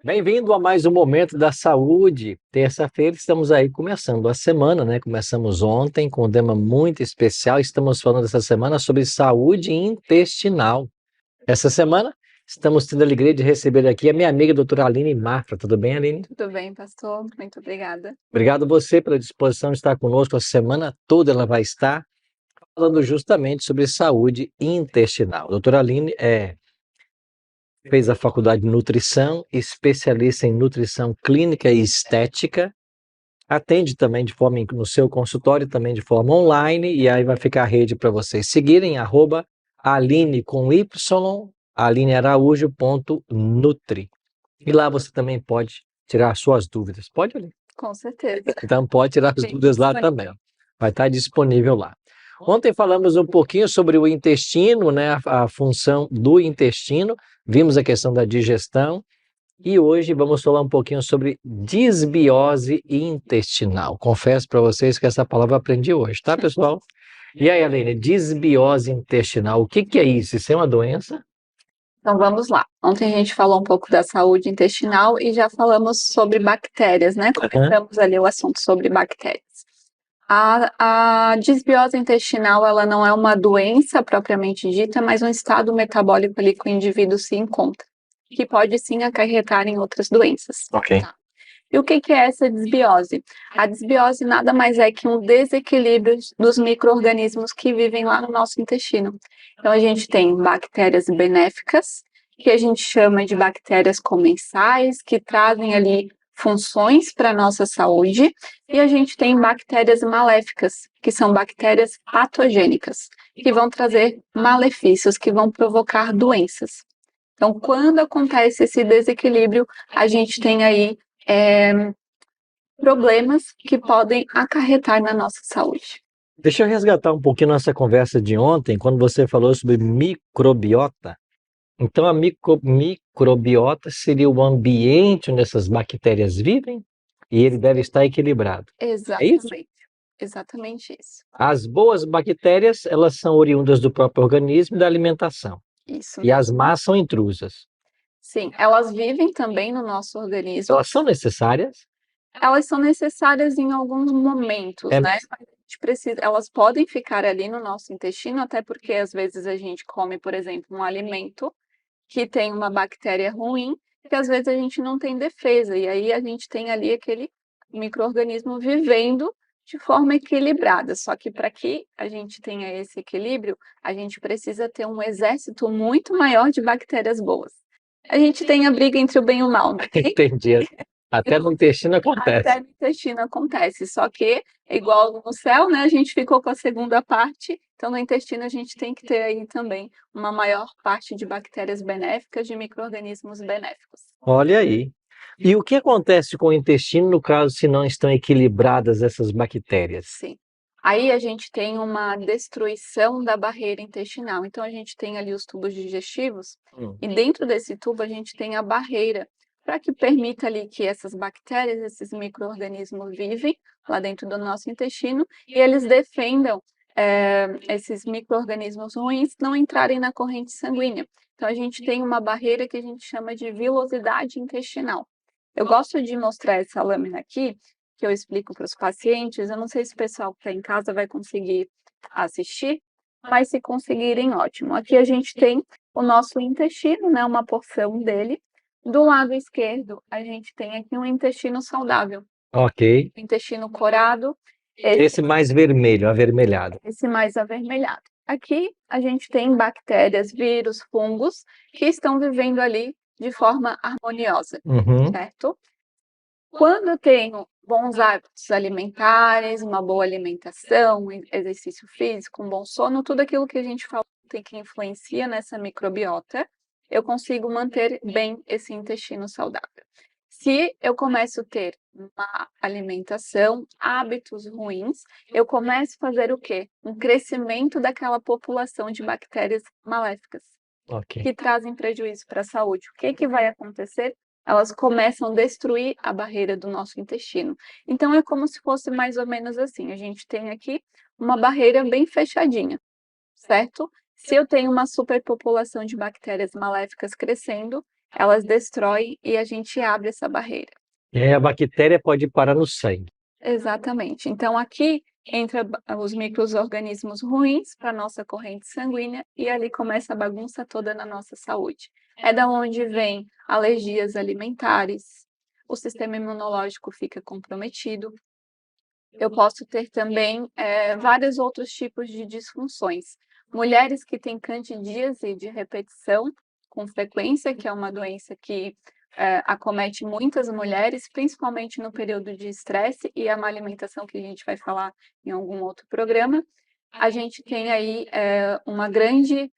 Bem-vindo a mais um Momento da Saúde. Terça-feira estamos aí começando a semana, né? Começamos ontem com um tema muito especial. Estamos falando essa semana sobre saúde intestinal. Essa semana estamos tendo a alegria de receber aqui a minha amiga doutora Aline Mafra. Tudo bem, Aline? Tudo bem, pastor? Muito obrigada. Obrigado a você pela disposição de estar conosco. A semana toda ela vai estar falando justamente sobre saúde intestinal. Doutora Aline fez a faculdade de nutrição, especialista em nutrição clínica e estética. Atende também de forma no seu consultório, também de forma online, e aí vai ficar a rede para vocês seguirem, @Aline com Y, alinearaújo.nutri. E lá você também pode tirar suas dúvidas. Pode, Aline? Com certeza. Então pode tirar as Sim, dúvidas lá também. Vai estar disponível lá. Ontem falamos um pouquinho sobre o intestino, né, a função do intestino, vimos a questão da digestão, e hoje vamos falar um pouquinho sobre disbiose intestinal. Confesso para vocês que essa palavra eu aprendi hoje, tá, pessoal? E aí, Aline, disbiose intestinal, o que que é isso? Isso é uma doença? Então vamos lá. Ontem a gente falou um pouco da saúde intestinal e já falamos sobre bactérias, né? Começamos ali o assunto sobre bactérias. A disbiose intestinal, ela não é uma doença propriamente dita, mas um estado metabólico ali que o indivíduo se encontra, que pode sim acarretar em outras doenças. Ok. Tá? E o que que é essa desbiose? A desbiose nada mais é que um desequilíbrio dos micro-organismos que vivem lá no nosso intestino. Então, a gente tem bactérias benéficas, que a gente chama de bactérias comensais, que trazem ali funções para a nossa saúde, e a gente tem bactérias maléficas, que são bactérias patogênicas, que vão trazer malefícios, que vão provocar doenças. Então, quando acontece esse desequilíbrio, a gente tem aí problemas que podem acarretar na nossa saúde. Deixa eu resgatar um pouquinho nossa conversa de ontem, quando você falou sobre microbiota. Então, a microbiota seria o ambiente onde essas bactérias vivem e ele deve estar equilibrado. É isso? Exatamente, exatamente isso. As boas bactérias, elas são oriundas do próprio organismo e da alimentação. Isso E as mesmo. más são intrusas. Sim, elas vivem também no nosso organismo. Elas são necessárias? Elas são necessárias em alguns momentos, É, né? Mas a gente precisa, elas podem ficar ali no nosso intestino, até porque às vezes a gente come, por exemplo, um alimento que tem uma bactéria ruim, que às vezes a gente não tem defesa, e aí a gente tem ali aquele micro-organismo vivendo de forma equilibrada. Só que para que a gente tenha esse equilíbrio, a gente precisa ter um exército muito maior de bactérias boas. A gente tem a briga entre o bem e o mal, não tem? entendi. Até no intestino Até acontece. no intestino acontece, só que é igual no céu, né? A gente ficou com a segunda parte, então no intestino a gente tem que ter aí também uma maior parte de bactérias benéficas, de micro-organismos benéficos. Olha aí. E o que acontece com o intestino no caso se não estão equilibradas essas bactérias? Sim. Aí a gente tem uma destruição da barreira intestinal. Então a gente tem ali os tubos digestivos Hum. e dentro desse tubo a gente tem a barreira para que permita ali que essas bactérias, esses micro-organismos vivem lá dentro do nosso intestino e eles defendam esses micro-organismos ruins não entrarem na corrente sanguínea. Então a gente tem uma barreira que a gente chama de vilosidade intestinal. Eu gosto de mostrar essa lâmina aqui, que eu explico para os pacientes. Eu não sei se o pessoal que está em casa vai conseguir assistir, mas se conseguirem, ótimo. Aqui a gente tem o nosso intestino, né, uma porção dele. Do lado esquerdo, a gente tem aqui um intestino saudável, Ok. o intestino corado, Esse mais vermelho, avermelhado. esse mais avermelhado. Aqui a gente tem bactérias, vírus, fungos que estão vivendo ali de forma harmoniosa, Uhum. certo? Quando eu tenho bons hábitos alimentares, uma boa alimentação, exercício físico, um bom sono, tudo aquilo que a gente falou tem que influencia nessa microbiota, eu consigo manter bem esse intestino saudável. Se eu começo a ter uma alimentação, hábitos ruins, eu começo a fazer o quê? Um crescimento daquela população de bactérias maléficas Ok. que trazem prejuízo para a saúde. O que que vai acontecer? Elas começam a destruir a barreira do nosso intestino. Então é como se fosse mais ou menos assim, a gente tem aqui uma barreira bem fechadinha, certo? Se eu tenho uma superpopulação de bactérias maléficas crescendo, elas destroem e a gente abre essa barreira. E aí a bactéria pode parar no sangue. Exatamente. Então, aqui entra os micro-organismos ruins para a nossa corrente sanguínea e ali começa a bagunça toda na nossa saúde. É da onde vem alergias alimentares, o sistema imunológico fica comprometido. Eu posso ter também vários outros tipos de disfunções. Mulheres que têm candidíase de repetição com frequência, que é uma doença que acomete muitas mulheres, principalmente no período de estresse e a má alimentação, que a gente vai falar em algum outro programa. A gente tem aí uma grande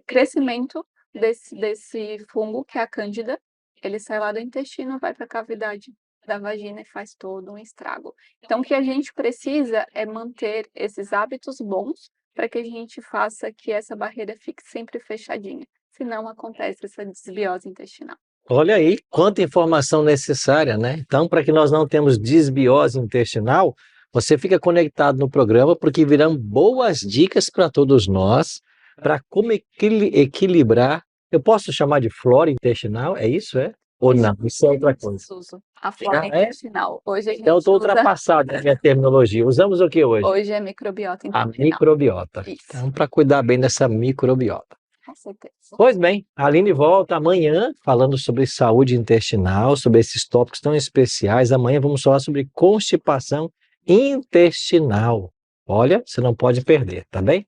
crescimento desse fungo, que é a Cândida. Ele sai lá do intestino, vai para a cavidade da vagina e faz todo um estrago. Então, o que a gente precisa é manter esses hábitos bons para que a gente faça que essa barreira fique sempre fechadinha, senão acontece essa desbiose intestinal. Olha aí, quanta informação necessária, né? Então, para que nós não tenhamos desbiose intestinal, você fica conectado no programa, porque virão boas dicas para todos nós, para como equilibrar. Eu posso chamar de flora intestinal? É isso, é? Ou não? Isso é outra coisa. A flora É? intestinal. Hoje a gente Então, eu estou usa... ultrapassado na minha terminologia. Usamos o que hoje? Hoje é microbiota A intestinal. microbiota. Isso. Então, para cuidar bem dessa microbiota. Com certeza. Pois bem, a Aline volta amanhã falando sobre saúde intestinal, sobre esses tópicos tão especiais. Amanhã vamos falar sobre constipação intestinal. Olha, você não pode perder, tá bem?